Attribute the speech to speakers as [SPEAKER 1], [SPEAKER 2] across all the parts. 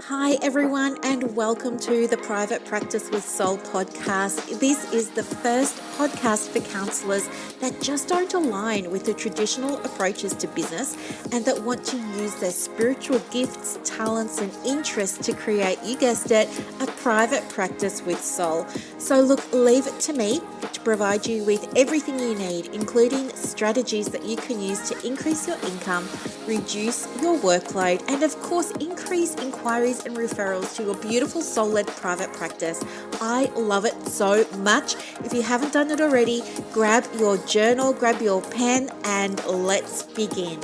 [SPEAKER 1] Hi, everyone, and welcome to the Private Practice with Soul podcast. This is the first podcast for counselors that just don't align with the traditional approaches to business and that want to use their spiritual gifts, talents, and interests to create, you guessed it, a private practice with soul. So, look, leave it to me to provide you with everything you need, including strategies that you can use to increase your income, reduce your workload, and of course, increase inquiries and referrals to your beautiful soul-led private practice. I love it so much. If you haven't done it already, grab your journal, grab your pen, and let's begin.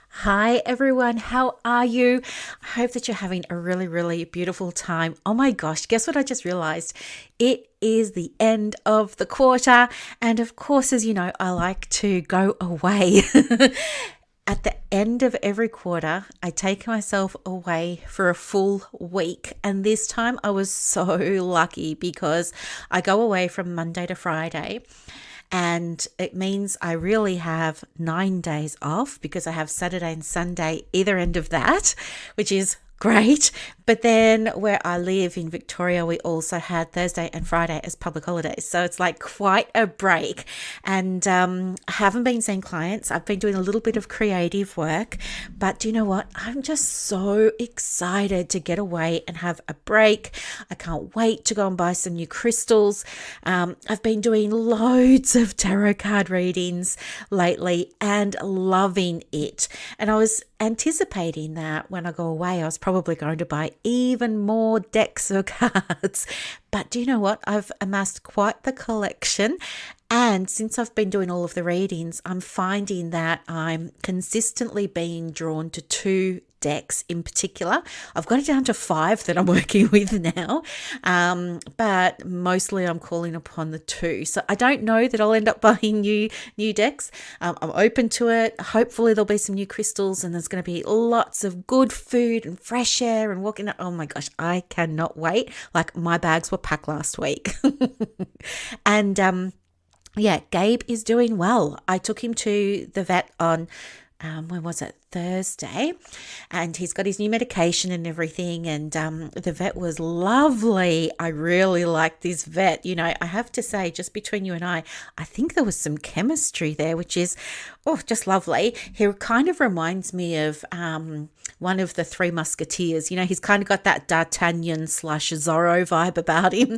[SPEAKER 1] Hi everyone, how are you? I hope that you're having a really, really beautiful time. Oh my gosh, guess what I just realized? It is the end of the quarter, and of course, as you know, I like to go away. At the end of every quarter, I take myself away for a full week. And this time I was so lucky because I go away from Monday to Friday. And it means I really have 9 days off because I have Saturday and Sunday either end of that, which is great. But then where I live in Victoria, we also had Thursday and Friday as public holidays. So it's like quite a break. And I haven't been seeing clients. I've been doing a little bit of creative work. But do you know what? I'm just so excited to get away and have a break. I can't wait to go and buy some new crystals. I've been doing loads of tarot card readings lately and loving it. And I was anticipating that when I go away, I was probably going to buy even more decks of cards. But do you know what? I've amassed quite the collection. And since I've been doing all of the readings, I'm finding that I'm consistently being drawn to 2 decks in particular. I've got it down to 5 that I'm working with now, but mostly I'm calling upon the 2. So I don't know that I'll end up buying new decks. I'm open to it. Hopefully there'll be some new crystals and there's going to be lots of good food and fresh air and walking out. Oh my gosh, I cannot wait. Like my bags were packed last week. And yeah, Gabe is doing well. I took him to the vet on, when was it? Thursday, and he's got his new medication and everything, and the vet was lovely. I really like this vet. You know, I have to say, just between you and I think there was some chemistry there, which is just lovely. He kind of reminds me of one of the Three Musketeers. You know, he's kind of got that D'Artagnan / Zorro vibe about him.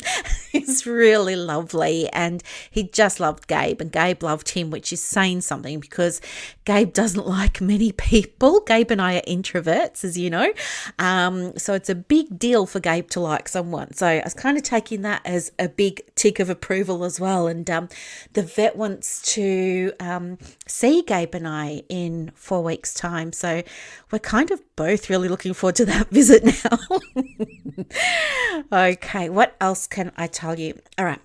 [SPEAKER 1] He's really lovely, and he just loved Gabe, and Gabe loved him, which is saying something because Gabe doesn't like many people. Gabe and I are introverts, as you know, so it's a big deal for Gabe to like someone. So I was kind of taking that as a big tick of approval as well. And the vet wants to see Gabe and I in 4 weeks' time. So we're kind of both really looking forward to that visit now. Okay, what else can I tell you? All right.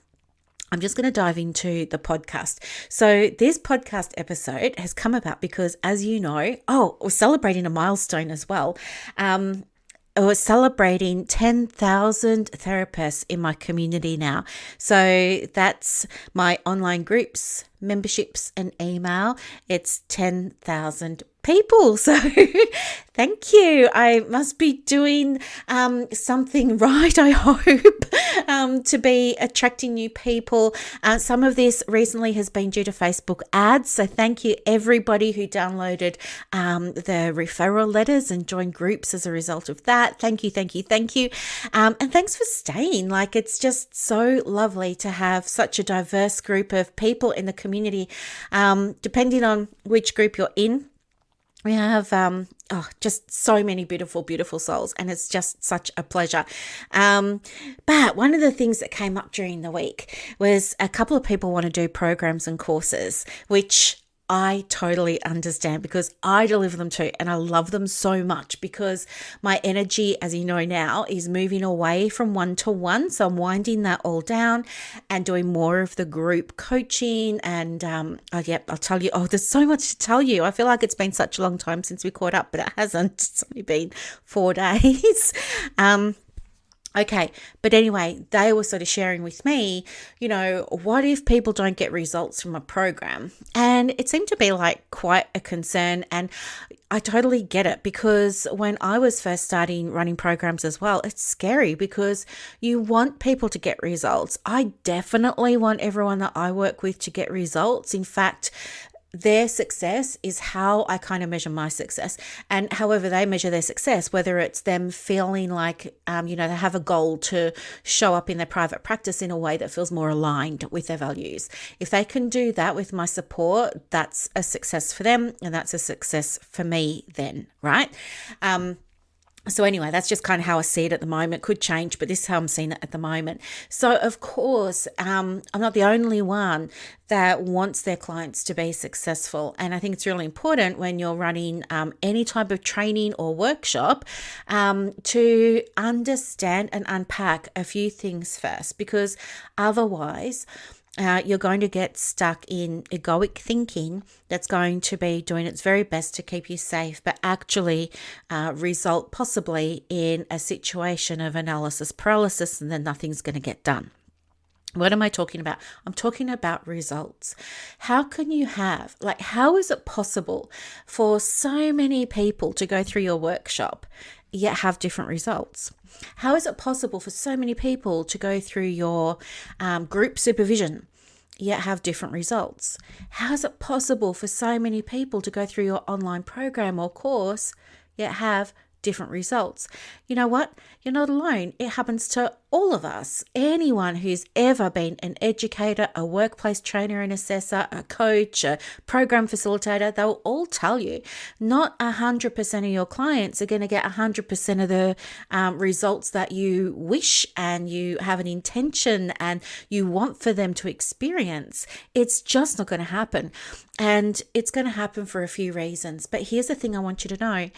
[SPEAKER 1] I'm just going to dive into the podcast. So this podcast episode has come about because, as you know, we're celebrating a milestone as well. We're celebrating 10,000 therapists in my community now. So that's my online groups, memberships, and email. It's 10,000 people. So thank you. I must be doing something right, I hope, to be attracting new people. Some of this recently has been due to Facebook ads. So thank you everybody who downloaded the referral letters and joined groups as a result of that. Thank you, thank you, thank you. And thanks for staying. Like, it's just so lovely to have such a diverse group of people in the community. Depending on which group you're in, we have just so many beautiful, beautiful souls, and it's just such a pleasure. But one of the things that came up during the week was a couple of people want to do programs and courses, which I totally understand because I deliver them too, and I love them so much because my energy, as you know now, is moving away from one-to-one. So I'm winding that all down and doing more of the group coaching. And I'll tell you, there's so much to tell you. I feel like it's been such a long time since we caught up, but it hasn't. It's only been 4 days. Okay, but anyway, they were sort of sharing with me, what if people don't get results from a program? And And it seemed to be like quite a concern. And I totally get it, because when I was first starting running programs as well, it's scary because you want people to get results. I definitely want everyone that I work with to get results. In fact, their success is how I kind of measure my success, and however they measure their success, whether it's them feeling like, they have a goal to show up in their private practice in a way that feels more aligned with their values. If they can do that with my support, that's a success for them, and that's a success for me then, right? So anyway, that's just kind of how I see it at the moment. Could change, but this is how I'm seeing it at the moment. So of course, I'm not the only one that wants their clients to be successful. And I think it's really important when you're running any type of training or workshop to understand and unpack a few things first, because otherwise you're going to get stuck in egoic thinking that's going to be doing its very best to keep you safe, but actually result possibly in a situation of analysis paralysis, and then nothing's going to get done. What am I talking about? I'm talking about results. How can you how is it possible for so many people to go through your workshop yet have different results? How is it possible for so many people to go through your group supervision yet have different results? How is it possible for so many people to go through your online program or course yet have different results? You know what? You're not alone. It happens to all of us. Anyone who's ever been an educator, a workplace trainer and assessor, a coach, a program facilitator, they'll all tell you not 100% of your clients are going to get 100% of the results that you wish and you have an intention and you want for them to experience. It's just not going to happen. And it's going to happen for a few reasons. But here's the thing I want you to know.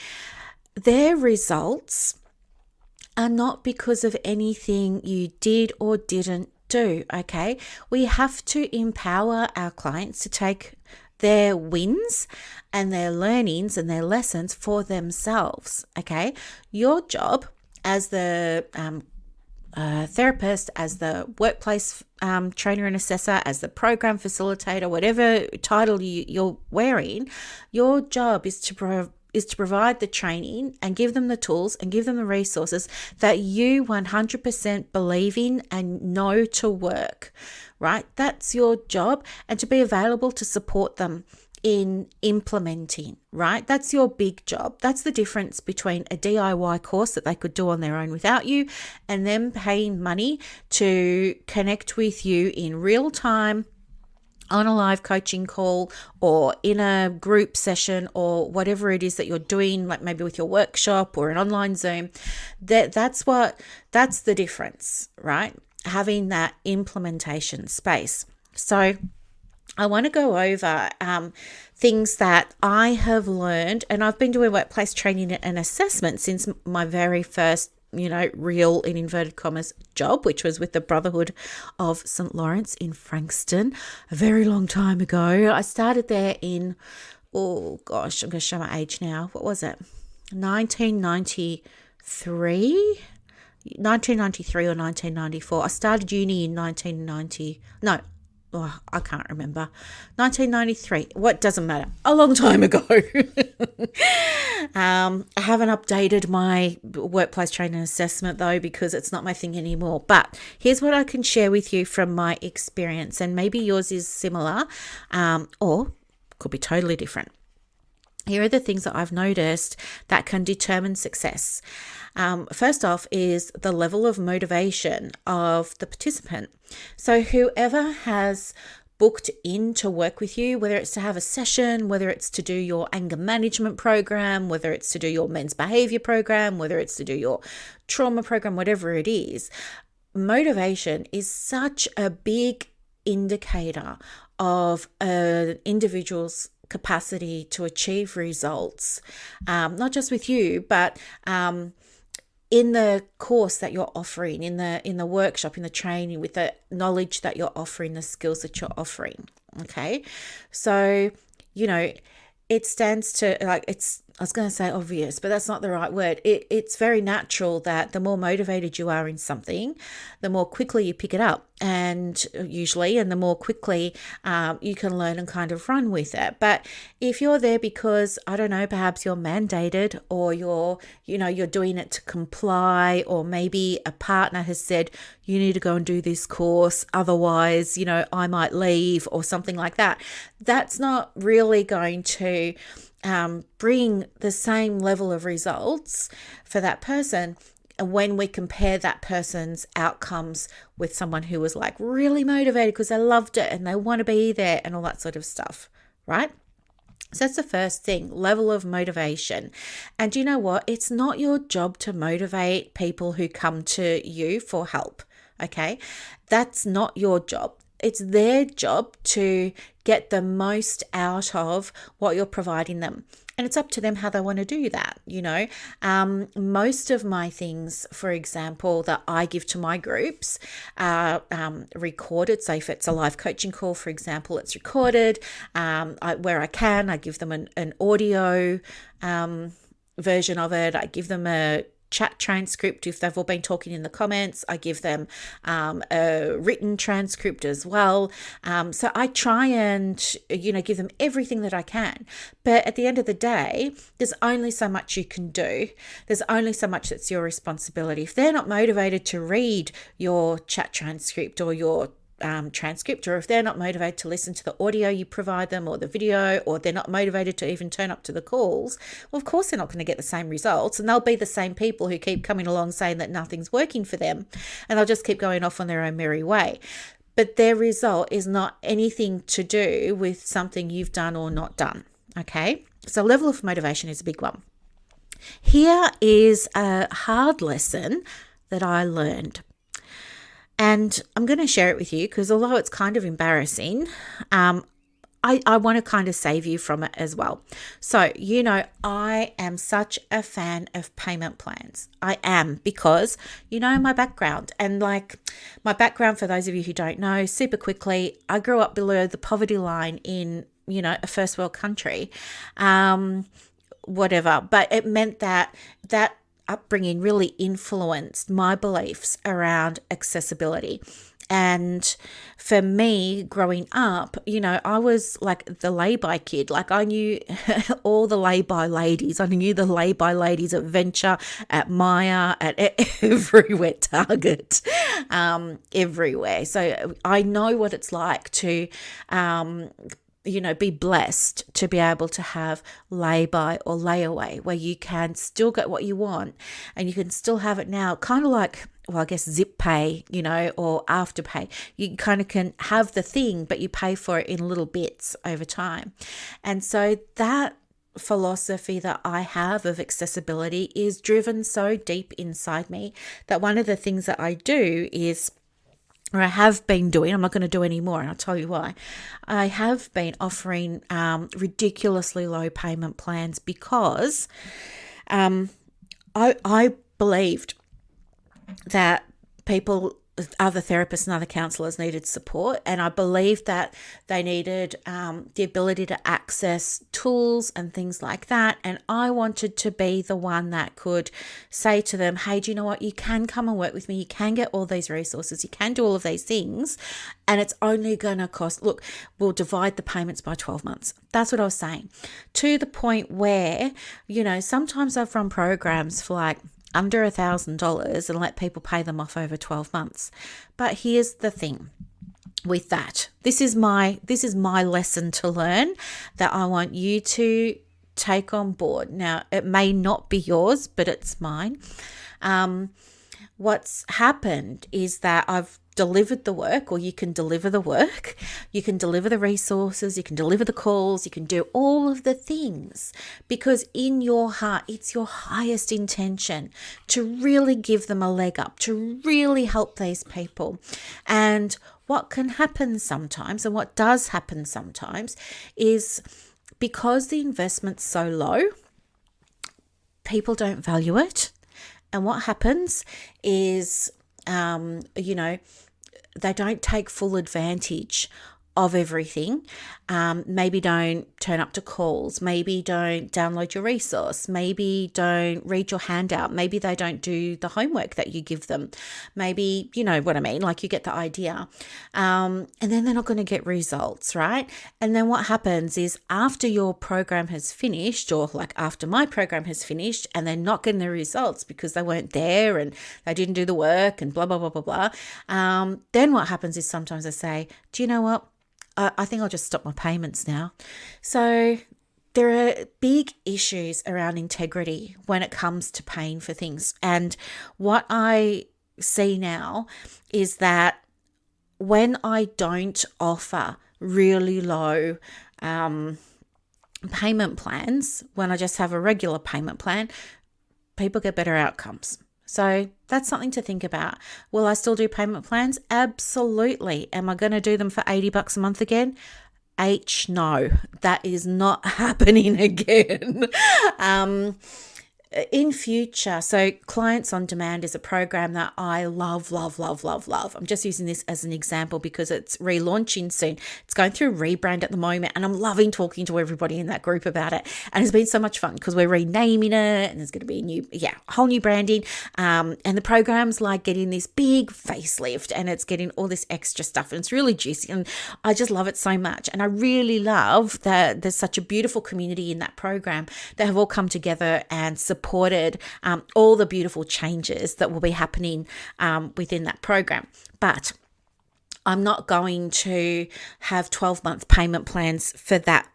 [SPEAKER 1] Their results are not because of anything you did or didn't do, okay? We have to empower our clients to take their wins and their learnings and their lessons for themselves, okay? Your job as the therapist, as the workplace trainer and assessor, as the program facilitator, whatever title you're wearing, your job is to provide the training and give them the tools and give them the resources that you 100% believe in and know to work, right? That's your job, and to be available to support them in implementing, right? That's your big job. That's the difference between a DIY course that they could do on their own without you and them paying money to connect with you in real time on a live coaching call or in a group session or whatever it is that you're doing, like maybe with your workshop or an online Zoom. That's the difference, right? Having that implementation space. So I want to go over things that I have learned, and I've been doing workplace training and assessment since my very first real, in inverted commas, job, which was with the Brotherhood of St. Lawrence in Frankston a very long time ago. I started there in, I'm going to show my age now. What was it? 1993 or 1994. I started uni in 1990. No, I can't remember. 1993. What doesn't matter. A long time ago. I haven't updated my workplace training assessment though, because it's not my thing anymore. But here's what I can share with you from my experience, and maybe yours is similar, or could be totally different. Here are the things that I've noticed that can determine success. First off is the level of motivation of the participant. So whoever has booked in to work with you, whether it's to have a session, whether it's to do your anger management program, whether it's to do your men's behavior program, whether it's to do your trauma program, whatever it is, motivation is such a big indicator of an individual's capacity to achieve results, not just with you, but in the course that you're offering, in the workshop, in the training, with the knowledge that you're offering, the skills that you're offering. Okay, so it stands to I was going to say obvious, but that's not the right word. It's very natural that the more motivated you are in something, the more quickly you pick it up, and the more quickly you can learn and kind of run with it. But if you're there because, I don't know, perhaps you're mandated, or you're doing it to comply, or maybe a partner has said you need to go and do this course, otherwise, I might leave, or something like that, that's not really going to bring the same level of results for that person when we compare that person's outcomes with someone who was like really motivated because they loved it and they want to be there and all that sort of stuff, right? So that's the first thing, level of motivation. And you know what? It's not your job to motivate people who come to you for help, okay? That's not your job. It's their job to get the most out of what you're providing them. And it's up to them how they want to do that, Most of my things, for example, that I give to my groups are recorded. So if it's a live coaching call, for example, it's recorded. Where I can, I give them an audio version of it. I give them a chat transcript if they've all been talking in the comments. I give them a written transcript as well. So I try and, give them everything that I can. But at the end of the day, there's only so much you can do. There's only so much that's your responsibility. If they're not motivated to read your chat transcript or your transcript, or if they're not motivated to listen to the audio you provide them or the video, or they're not motivated to even turn up to the calls, well, of course they're not going to get the same results, and they'll be the same people who keep coming along saying that nothing's working for them, and they'll just keep going off on their own merry way. But their result is not anything to do with something you've done or not done, okay? So level of motivation is a big one. Here is a hard lesson that I learned. And I'm going to share it with you because although it's kind of embarrassing, I want to kind of save you from it as well. So, I am such a fan of payment plans. I am, because my background, and like my background, for those of you who don't know, super quickly, I grew up below the poverty line in, a first world country, whatever. But it meant that upbringing really influenced my beliefs around accessibility. And for me, growing up, I was like the lay-by kid. Like I knew all the lay-by ladies. I knew the lay-by ladies at Venture, at Maya, at everywhere, Target, everywhere. So I know what it's like to be blessed to be able to have lay-by or layaway, where you can still get what you want and you can still have it now, kind of like, well, I guess Zip Pay, or Afterpay. You kind of can have the thing, but you pay for it in little bits over time. And so that philosophy that I have of accessibility is driven so deep inside me that one of the things that I do is, or I have been doing, I'm not going to do any more, and I'll tell you why. I have been offering ridiculously low payment plans because I believed that other therapists and other counsellors needed support, and I believed that they needed the ability to access tools and things like that, and I wanted to be the one that could say to them, hey, do you know what, you can come and work with me, you can get all these resources, you can do all of these things, and it's only going to cost, look, we'll divide the payments by 12 months. That's what I was saying, to the point where, sometimes I've run programs for like under $1,000 and let people pay them off over 12 months. But here's the thing with that. This is my lesson to learn that I want you to take on board. Now, it may not be yours, but it's mine. What's happened is that I've delivered the work, or you can deliver the work, you can deliver the resources, you can deliver the calls, you can do all of the things, because in your heart, it's your highest intention to really give them a leg up, to really help these people. And what can happen sometimes, and what does happen sometimes, is because the investment's so low, people don't value it. And what happens is, they don't take full advantage of everything. Maybe don't turn up to calls. Maybe don't download your resource. Maybe don't read your handout. Maybe they don't do the homework that you give them. Maybe, you know what I mean? Like, you get the idea. And then they're not going to get results, right? And then what happens is, after your program has finished, or like after my program has finished, and they're not getting the results because they weren't there and they didn't do the work and blah, blah, blah, blah, blah. Then what happens is, sometimes I say, do you know what? I think I'll just stop my payments now. So there are big issues around integrity when it comes to paying for things. And what I see now is that when I don't offer really low payment plans, when I just have a regular payment plan, people get better outcomes. So that's something to think about. Will I still do payment plans? Absolutely. Am I going to do them for $80 a month again? No, that is not happening again. In future, so Clients on Demand is a program that I love, love, love, love, love. I'm just using this as an example because it's relaunching soon. It's going through rebrand at the moment, and I'm loving talking to everybody in that group about it. And it's been so much fun because we're renaming it, and there's going to be whole new branding. And the program's like getting this big facelift, and it's getting all this extra stuff, and it's really juicy, and I just love it so much. And I really love that there's such a beautiful community in that program that have all come together and supported all the beautiful changes that will be happening within that program. But I'm not going to have 12-month payment plans for that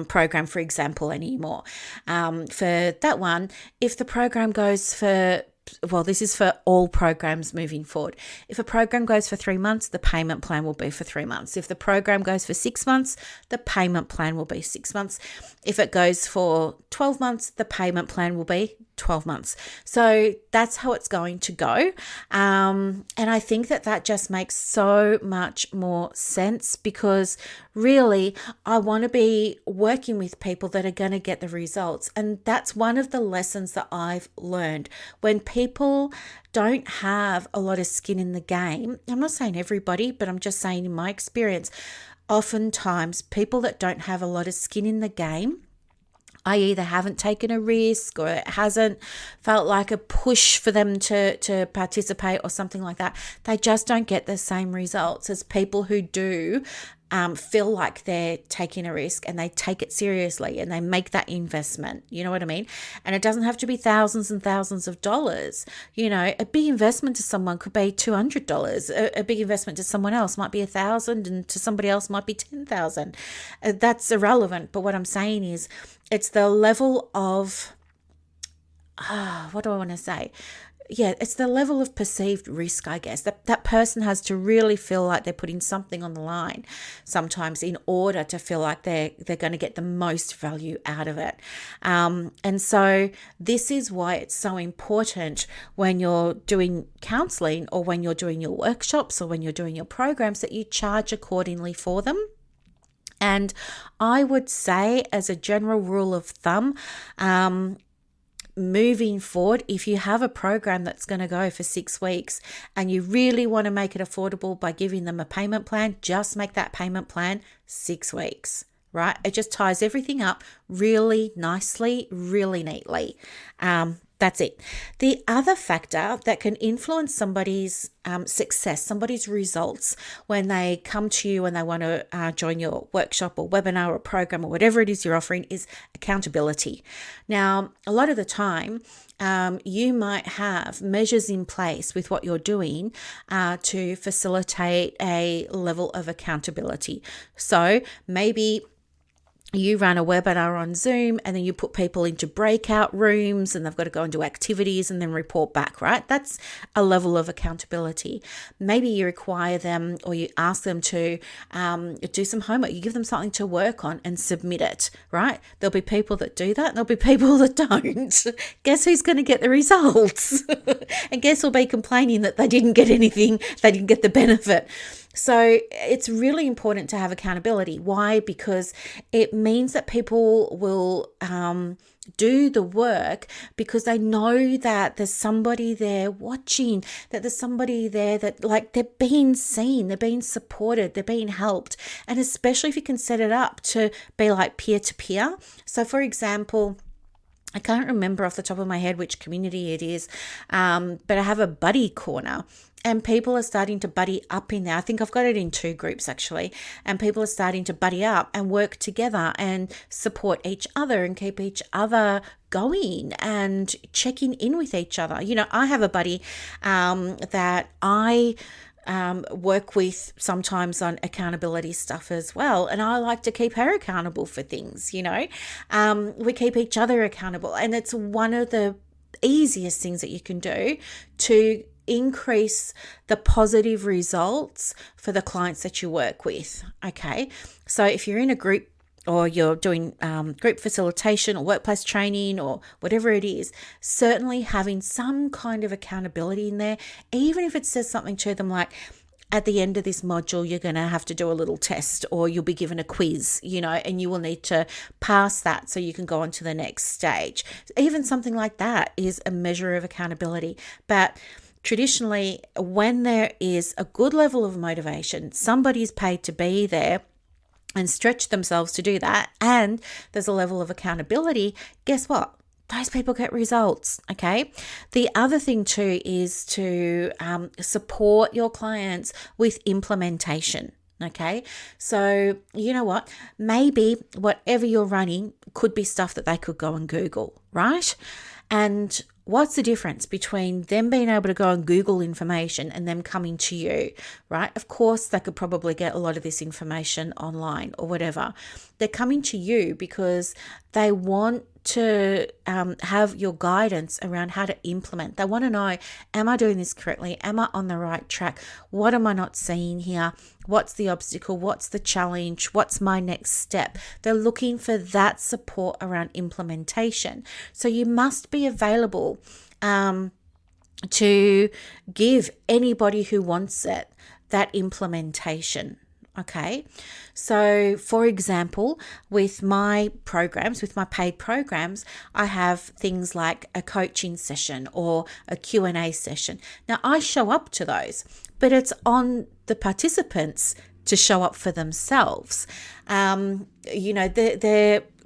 [SPEAKER 1] program, for example, anymore. For that one, if the program goes for, well, this is for all programs moving forward. If a program goes for 3 months, the payment plan will be for 3 months. If the program goes for 6 months, the payment plan will be 6 months. If it goes for 12 months, the payment plan will be 12 months. So that's how it's going to go. And I think that just makes so much more sense, because really I want to be working with people that are going to get the results. And that's one of the lessons that I've learned. When people don't have a lot of skin in the game, I'm not saying everybody, but I'm just saying in my experience, oftentimes people that don't have a lot of skin in the game, I either haven't taken a risk, or it hasn't felt like a push for them to participate or something like that. They just don't get the same results as people who do feel like they're taking a risk and they take it seriously and they make that investment. You know what I mean? And it doesn't have to be thousands and thousands of dollars. You know, a big investment to someone could be $200. A big investment to someone else might be $1,000, and to somebody else might be $10,000. That's irrelevant. But what I'm saying is, it's the level of, what do I want to say? Yeah, it's the level of perceived risk, I guess. That person has to really feel like they're putting something on the line sometimes in order to feel like they're going to get the most value out of it. And so this is why it's so important when you're doing counseling, or when you're doing your workshops, or when you're doing your programs, that you charge accordingly for them. And I would say, as a general rule of thumb, moving forward, if you have a program that's going to go for 6 weeks and you really want to make it affordable by giving them a payment plan, just make that payment plan 6 weeks, right? It just ties everything up really nicely, really neatly. That's it. The other factor that can influence somebody's success, somebody's results, when they come to you and they want to join your workshop or webinar or program or whatever it is you're offering, is accountability. Now, a lot of the time, you might have measures in place with what you're doing to facilitate a level of accountability. So maybe you run a webinar on Zoom, and then you put people into breakout rooms, and they've got to go and do activities and then report back, right? That's a level of accountability. Maybe you require them, or you ask them to do some homework. You give them something to work on and submit it, right? There'll be people that do that, and there'll be people that don't. Guess who's going to get the results? And guess who'll be complaining that they didn't get anything, they didn't get the benefit. So it's really important to have accountability. Why? Because it means that people will do the work because they know that there's somebody there watching, that there's somebody there that like they're being seen, they're being supported, they're being helped. And especially if you can set it up to be like peer to peer. So for example, I can't remember off the top of my head which community it is, but I have a buddy corner and people are starting to buddy up in there. I think I've got it in 2 groups actually, and people are starting to buddy up and work together and support each other and keep each other going and checking in with each other. I have a buddy that I work with sometimes on accountability stuff as well. And I like to keep her accountable for things, we keep each other accountable. And it's one of the easiest things that you can do to increase the positive results for the clients that you work with. Okay. So if you're in a group or you're doing group facilitation or workplace training or whatever it is, certainly having some kind of accountability in there, even if it says something to them like, at the end of this module, you're going to have to do a little test or you'll be given a quiz, and you will need to pass that so you can go on to the next stage. Even something like that is a measure of accountability. But traditionally, when there is a good level of motivation, somebody's paid to be there and stretch themselves to do that, and there's a level of accountability, guess what? Those people get results, okay? The other thing too is to support your clients with implementation, okay? So you know what? Maybe whatever you're running could be stuff that they could go and Google, right? And what's the difference between them being able to go and Google information and them coming to you, right? Of course, they could probably get a lot of this information online or whatever. They're coming to you because they want to have your guidance around how to implement. They want to know, am I doing this correctly? Am I on the right track? What am I not seeing here? What's the obstacle? What's the challenge? What's my next step? They're looking for that support around implementation. So you must be available to give anybody who wants it that implementation. Okay. So for example, with my programs, with my paid programs, I have things like a coaching session or a Q&A session. Now I show up to those, but it's on the participants to show up for themselves. They're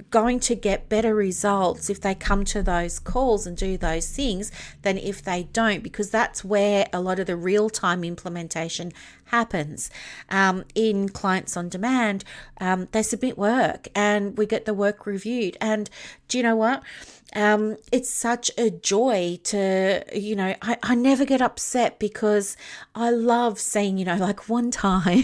[SPEAKER 1] going to get better results if they come to those calls and do those things than if they don't, because that's where a lot of the real-time implementation happens. In Clients on Demand, they submit work and we get the work reviewed. And do you know what? It's such a joy to, I never get upset because I love seeing, like one time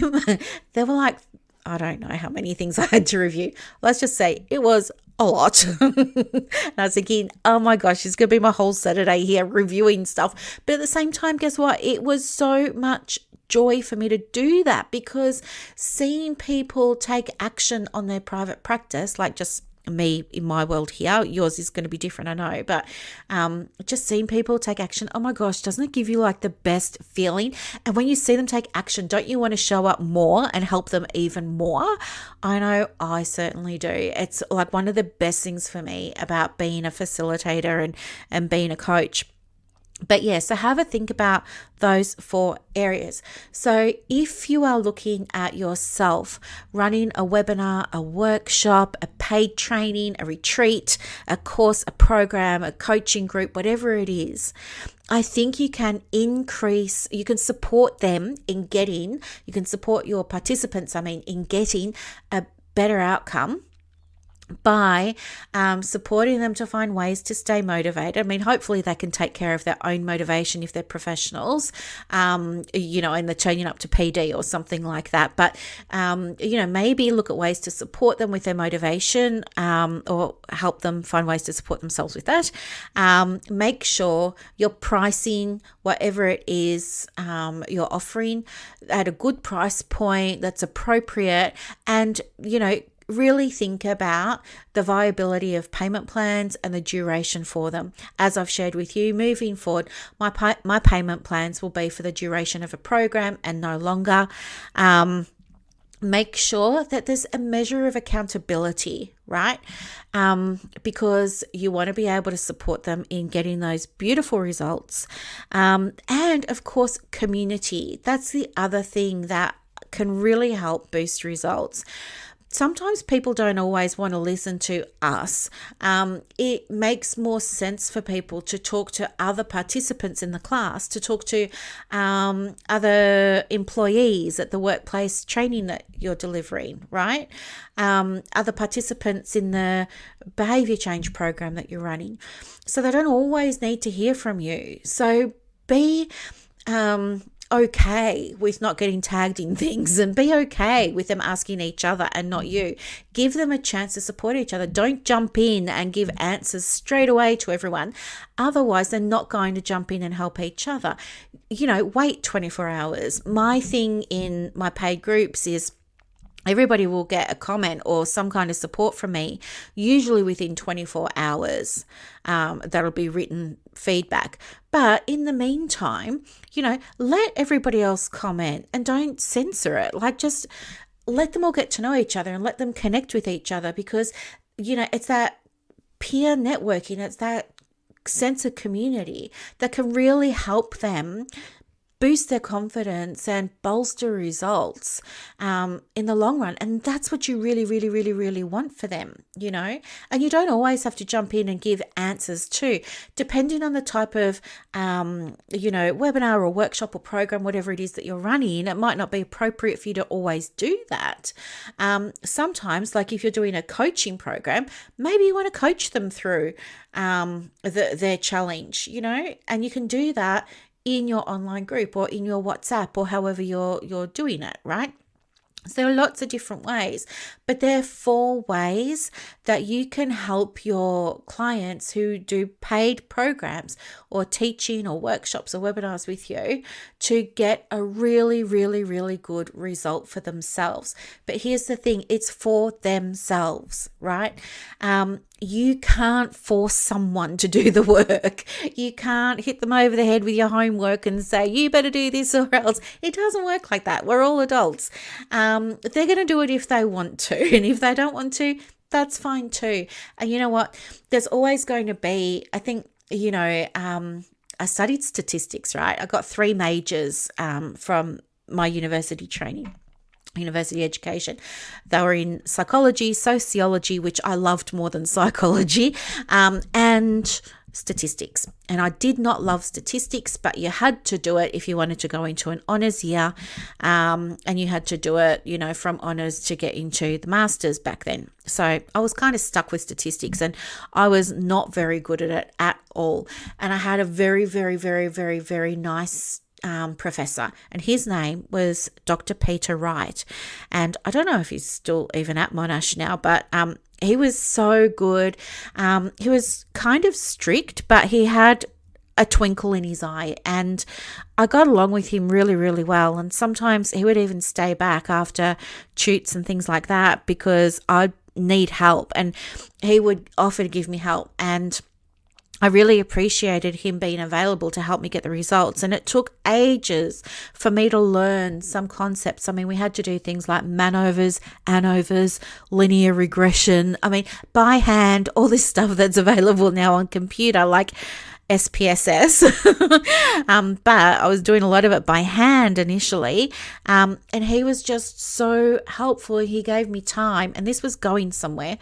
[SPEAKER 1] there were like, I don't know how many things I had to review. Let's just say it was a lot. And I was thinking, oh my gosh, it's going to be my whole Saturday here reviewing stuff. But at the same time, guess what? It was so much joy for me to do that, because seeing people take action on their private practice, like just me in my world here, yours is going to be different, I know, but just seeing people take action, oh my gosh, doesn't it give you like the best feeling? And when you see them take action, don't you want to show up more and help them even more? I know I certainly do. It's like one of the best things for me about being a facilitator and being a coach. But yeah, so have a think about those 4 areas. So if you are looking at yourself running a webinar, a workshop, a paid training, a retreat, a course, a program, a coaching group, whatever it is, I think you can support them in getting, you can support your participants, in getting a better outcome by supporting them to find ways to stay motivated. Hopefully they can take care of their own motivation if they're professionals, and they're turning up to PD or something like that. But, maybe look at ways to support them with their motivation, or help them find ways to support themselves with that. Make sure you're pricing whatever it is you're offering at a good price point that's appropriate, and, really think about the viability of payment plans and the duration for them. As I've shared with you, moving forward, my payment plans will be for the duration of a program and no longer. Make sure that there's a measure of accountability, right? Because you want to be able to support them in getting those beautiful results. And of course, community. That's the other thing that can really help boost results. Sometimes people don't always want to listen to us. It makes more sense for people to talk to other participants in the class, to talk to other employees at the workplace training that you're delivering, right? Other participants in the behavior change program that you're running. So they don't always need to hear from you. So be okay with not getting tagged in things, and be okay with them asking each other and not you. Give them a chance to support each other. Don't jump in and give answers straight away to everyone. Otherwise, they're not going to jump in and help each other. Wait 24 hours. My thing in my paid groups is everybody will get a comment or some kind of support from me, usually within 24 hours. That'll be written feedback. But in the meantime, let everybody else comment and don't censor it. Just let them all get to know each other and let them connect with each other, because, it's that peer networking, it's that sense of community that can really help them boost their confidence and bolster results in the long run. And that's what you really, really, really, really want for them, And you don't always have to jump in and give answers too. Depending on the type of, webinar or workshop or program, whatever it is that you're running, it might not be appropriate for you to always do that. Sometimes, like if you're doing a coaching program, maybe you want to coach them through their challenge, and you can do that in your online group or in your WhatsApp or however you're doing it, right? So there are lots of different ways, but there are 4 ways that you can help your clients who do paid programs or teaching or workshops or webinars with you to get a really, really, really good result for themselves. But here's the thing, it's for themselves, right? You can't force someone to do the work. You can't hit them over the head with your homework and say, you better do this or else. It doesn't work like that. We're all adults. They're going to do it if they want to. And if they don't want to, that's fine too. And you know what? There's always going to be, I think, I studied statistics, right? I got 3 majors from my university training. University education. They were in psychology, sociology, which I loved more than psychology, and statistics. And I did not love statistics, but you had to do it if you wanted to go into an honours year, and you had to do it, from honours to get into the masters back then. So I was kind of stuck with statistics, and I was not very good at it at all. And I had a very, very, very, very, very nice professor, and his name was Dr. Peter Wright. And I don't know if he's still even at Monash now, but he was so good. He was kind of strict, but he had a twinkle in his eye, and I got along with him really, really well. And sometimes he would even stay back after tutes and things like that because I'd need help, and he would offer to give me help. And I really appreciated him being available to help me get the results. And it took ages for me to learn some concepts. I mean, we had to do things like MANOVAs, ANOVAs, linear regression. I mean, by hand, all this stuff that's available now on computer, like SPSS. But I was doing a lot of it by hand initially. And he was just so helpful. He gave me time, and this was going somewhere.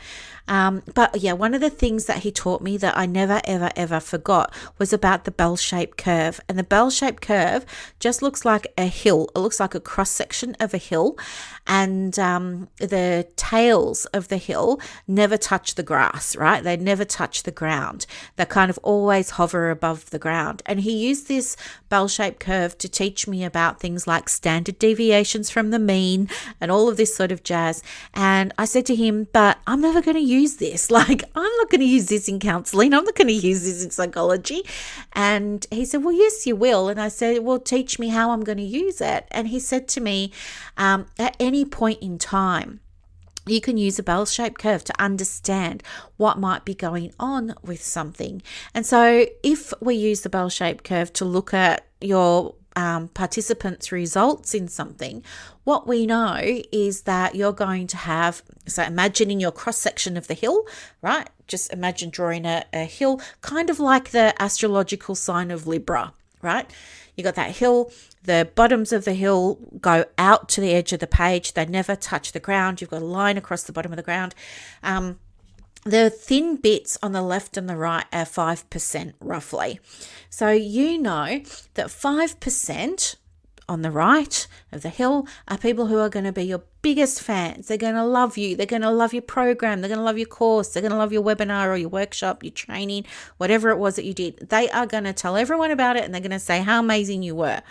[SPEAKER 1] But yeah, one of the things that he taught me that I never, ever, ever forgot was about the bell-shaped curve. And the bell-shaped curve just looks like a hill. It looks like a cross-section of a hill. And the tails of the hill never touch the grass, right? They never touch the ground. They kind of always hover above the ground. And he used this bell-shaped curve to teach me about things like standard deviations from the mean and all of this sort of jazz. And I said to him, but I'm never going to use this. Like, I'm not going to use this in counseling. I'm not going to use this in psychology. And he said, well, yes, you will. And I said, well, teach me how I'm going to use it. And he said to me, at any point in time, you can use a bell-shaped curve to understand what might be going on with something. And so if we use the bell-shaped curve to look at your participants' results in something, what we know is that you're going to have, so imagine in your cross-section of the hill, right? Just imagine drawing a hill, kind of like the astrological sign of Libra, right? You got that hill. The bottoms of the hill go out to the edge of the page. They never touch the ground. You've got a line across the bottom of the ground. The thin bits on the left and the right are 5% roughly. So you know that 5% on the right of the hill are people who are going to be your biggest fans. They're going to love you. They're going to love your program. They're going to love your course. They're going to love your webinar or your workshop, your training, whatever it was that you did. They are going to tell everyone about it, and they're going to say how amazing you were.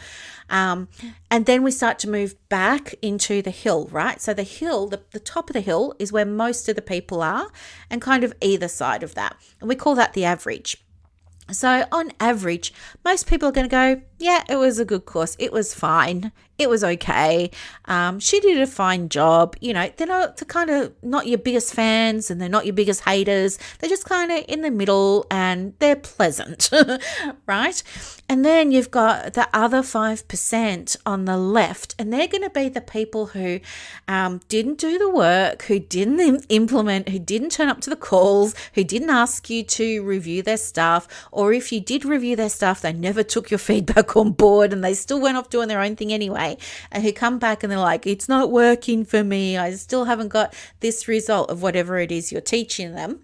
[SPEAKER 1] And then we start to move back into the hill, right? So the hill, the top of the hill is where most of the people are, and kind of either side of that. And we call that the average. So on average, most people are going to go, yeah, it was a good course. It was fine. It was okay. She did a fine job. You know, they're kind of not your biggest fans and they're not your biggest haters. They're just kind of in the middle and they're pleasant, right? And then you've got the other 5% on the left, and they're going to be the people who didn't do the work, who didn't implement, who didn't turn up to the calls, who didn't ask you to review their stuff, or if you did review their stuff, they never took your feedback on board and they still went off doing their own thing anyway, and who come back and they're like, it's not working for me. I still haven't got this result of whatever it is you're teaching them.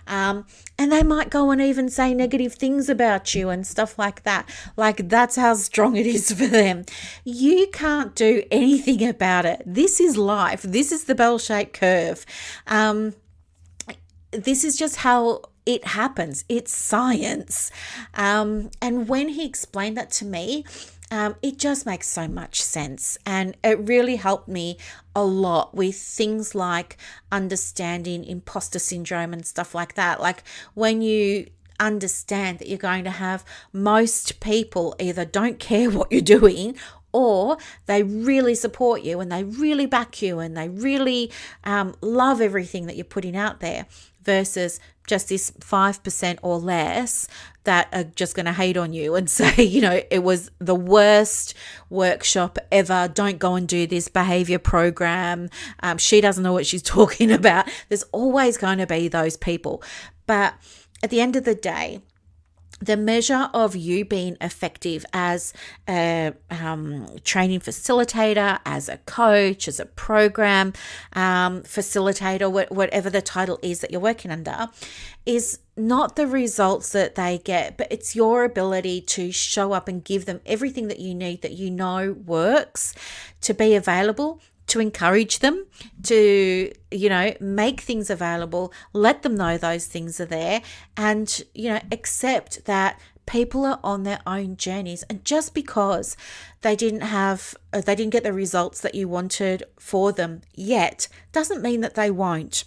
[SPEAKER 1] And they might go and even say negative things about you and stuff like that. Like, that's how strong it is for them. You can't do anything about it. This is life. This is the bell-shaped curve. This is just how it happens. It's science. And when he explained that to me, it just makes so much sense, and it really helped me a lot with things like understanding imposter syndrome and stuff like that. Like, when you understand that you're going to have most people either don't care what you're doing, or they really support you and they really back you and they really love everything that you're putting out there, versus just this 5% or less that are just going to hate on you and say, you know, it was the worst workshop ever. Don't go and do this behavior program. She doesn't know what she's talking about. There's always going to be those people. But at the end of the day, the measure of you being effective as a training facilitator, as a coach, as a program facilitator, whatever the title is that you're working under, is not the results that they get, but it's your ability to show up and give them everything that you need, that you know works, to be available, to encourage them, to, you know, make things available, let them know those things are there, and, you know, accept that people are on their own journeys. And just because they didn't get the results that you wanted for them yet, doesn't mean that they won't.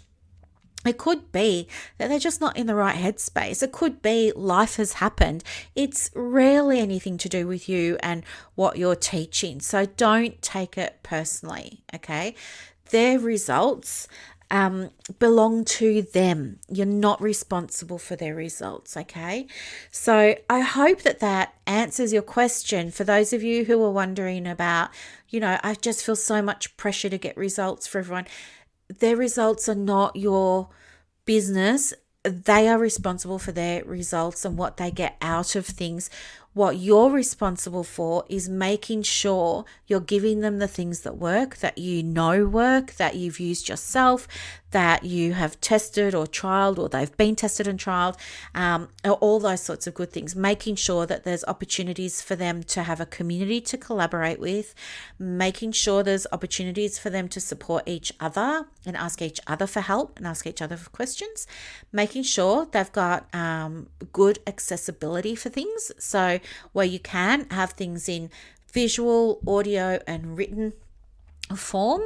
[SPEAKER 1] It could be that they're just not in the right headspace. It could be life has happened. It's rarely anything to do with you and what you're teaching. So don't take it personally, okay? Their results belong to them. You're not responsible for their results, okay? So I hope that answers your question. For those of you who are wondering about, you know, I just feel so much pressure to get results for everyone. Their results are not your business. They are responsible for their results and what they get out of things. What you're responsible for is making sure you're giving them the things that work, that you know work, that you've used yourself, that you have tested or trialed, or they've been tested and trialed, all those sorts of good things. Making sure that there's opportunities for them to have a community to collaborate with, making sure there's opportunities for them to support each other and ask each other for help and ask each other for questions, making sure they've got good accessibility for things. So where you can have things in visual, audio, and written form,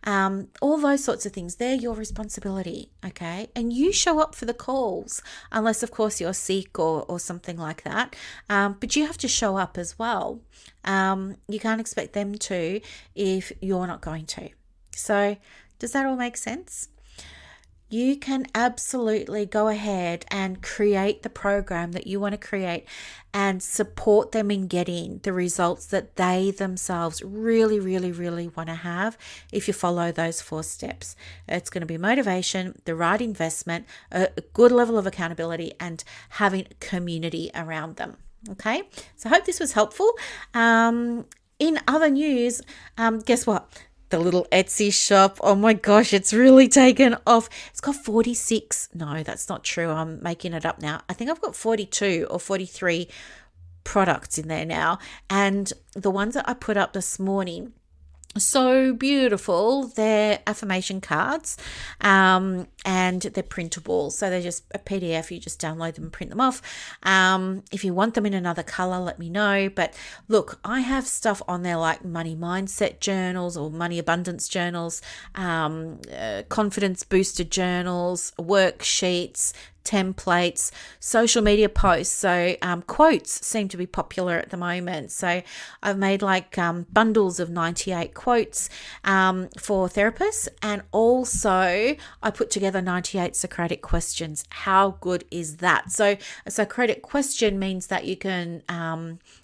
[SPEAKER 1] all those sorts of things, they're your responsibility, okay? And you show up for the calls, unless of course you're sick or something like that, but you have to show up as well. You can't expect them to if you're not going to. So Does that all make sense? You can absolutely go ahead and create the program that you want to create and support them in getting the results that they themselves really, really, really want to have if you follow those 4 steps. It's going to be motivation, the right investment, a good level of accountability, and having community around them. Okay, so I hope this was helpful. In other news, guess what? The little Etsy shop. Oh my gosh, it's really taken off. It's got 46. No, that's not true. I'm making it up now. I think I've got 42 or 43 products in there now. And the ones that I put up this morning, so beautiful. They're affirmation cards, and they're printable. So they're just a PDF. You just download them and print them off. If you want them in another color, let me know. But look, I have stuff on there like money mindset journals or money abundance journals, confidence booster journals, worksheets, templates, social media posts. So quotes seem to be popular at the moment. So I've made like bundles of 98 quotes for therapists, and also I put together 98 Socratic questions. How good is that? So a Socratic question means that you can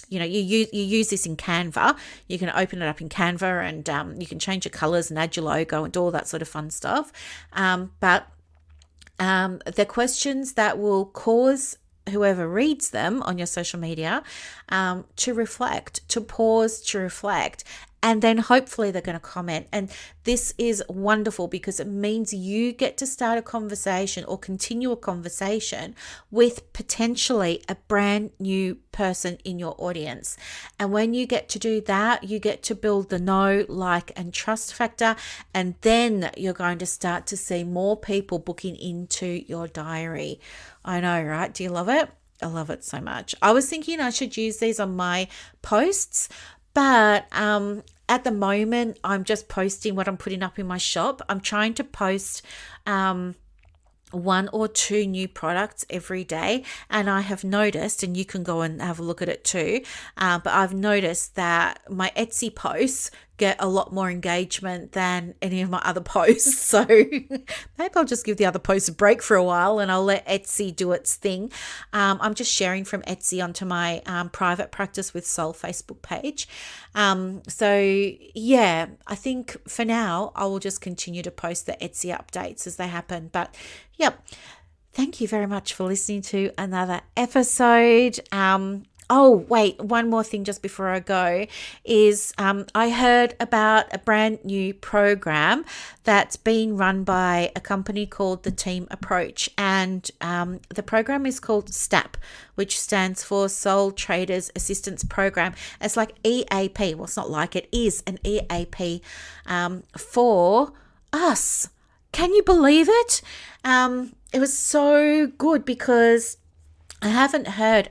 [SPEAKER 1] you use this in Canva. You can open it up in Canva, and you can change your colors and add your logo and do all that sort of fun stuff. But the questions that will cause whoever reads them on your social media to reflect, to pause, to reflect. And then hopefully they're going to comment. And this is wonderful because it means you get to start a conversation or continue a conversation with potentially a brand new person in your audience. And when you get to do that, you get to build the know, like, and trust factor. And then you're going to start to see more people booking into your diary. I know, right? Do you love it? I love it so much. I was thinking I should use these on my posts, but at the moment, I'm just posting what I'm putting up in my shop. I'm trying to post 1 or 2 new products every day. And I have noticed, and you can go and have a look at it too, but I've noticed that my Etsy posts get a lot more engagement than any of my other posts. So maybe I'll just give the other posts a break for a while and I'll let Etsy do its thing. I'm just sharing from Etsy onto my private practice with Soul Facebook page. So yeah, I think for now I will just continue to post the Etsy updates as they happen. But yep, thank you very much for listening to another episode. Oh, wait, one more thing just before I go is I heard about a brand new program that's being run by a company called the Team Approach. And the program is called STAP, which stands for Soul Traders Assistance Program. It's like EAP. Well, it's not like, it is an EAP for us. Can you believe it? It was so good because I haven't heard,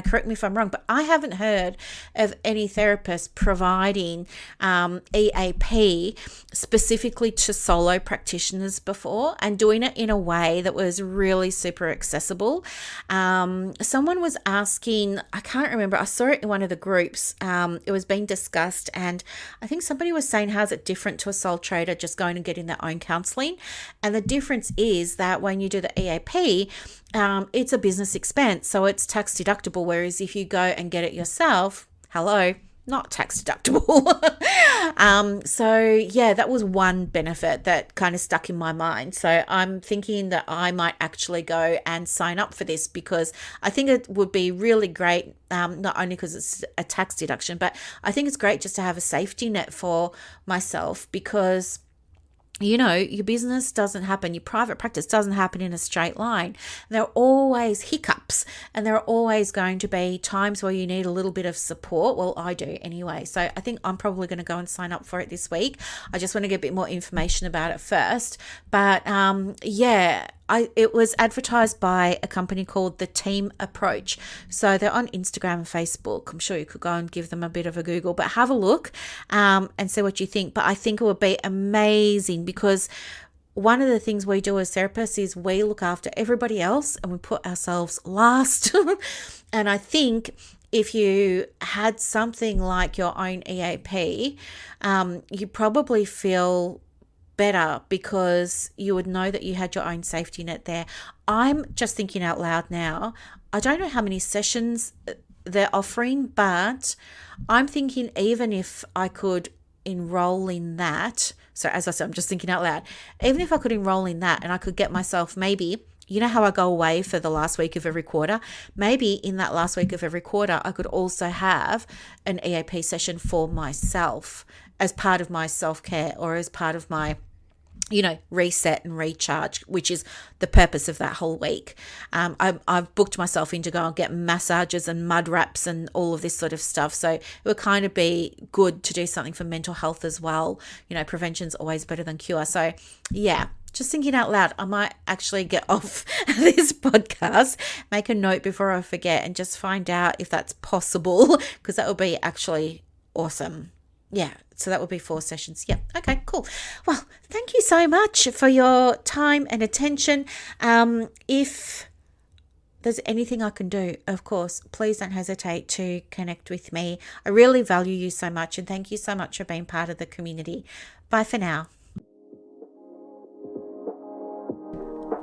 [SPEAKER 1] correct me if I'm wrong, but I haven't heard of any therapist providing EAP specifically to solo practitioners before, and doing it in a way that was really super accessible. Someone was asking, I can't remember, I saw it in one of the groups. It was being discussed, and I think somebody was saying, how's it different to a soul trader just going and getting their own counseling? And the difference is that when you do the EAP, it's a business expense, so it's tax deductible, whereas if you go and get it yourself, not tax deductible. So yeah, that was one benefit that kind of stuck in my mind. So I'm thinking that I might actually go and sign up for this, because I think it would be really great, not only because it's a tax deduction, but I think it's great just to have a safety net for myself, because your business doesn't happen, your private practice doesn't happen in a straight line. There are always hiccups, and there are always going to be times where you need a little bit of support. Well, I do anyway. So I think I'm probably going to go and sign up for it this week. I just want to get a bit more information about it first. But it was advertised by a company called the Team Approach. So they're on Instagram and Facebook. I'm sure you could go and give them a bit of a Google, but have a look and see what you think. But I think it would be amazing, because one of the things we do as therapists is we look after everybody else and we put ourselves last. And I think if you had something like your own EAP, you probably feel better because you would know that you had your own safety net there. I'm just thinking out loud now. I don't know how many sessions they're offering, but I'm thinking even if I could enroll in that. So as I said, I'm just thinking out loud. Even if I could enroll in that and I could get myself maybe, you know how I go away for the last week of every quarter? Maybe in that last week of every quarter, I could also have an EAP session for myself as part of my self-care or as part of my reset and recharge, which is the purpose of that whole week. I've booked myself in to go and get massages and mud wraps and all of this sort of stuff. So it would kind of be good to do something for mental health as well. Prevention's always better than cure. So yeah, just thinking out loud, I might actually get off this podcast, make a note before I forget and just find out if that's possible, because that would be actually awesome. Yeah, so that would be 4 sessions. Yeah, okay, cool. Well, thank you so much for your time and attention. If there's anything I can do, of course, please don't hesitate to connect with me. I really value you so much, and thank you so much for being part of the community. Bye for now.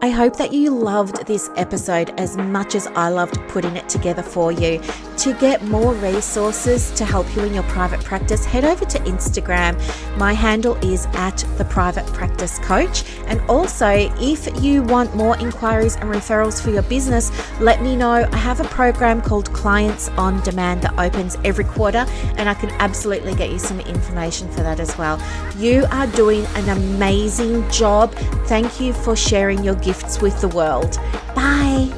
[SPEAKER 1] I hope that you loved this episode as much as I loved putting it together for you. To get more resources to help you in your private practice, head over to Instagram. My handle is @theprivatepracticecoach. And also, if you want more inquiries and referrals for your business, let me know. I have a program called Clients on Demand that opens every quarter, and I can absolutely get you some information for that as well. You are doing an amazing job. Thank you for sharing your gifts with the world. Bye.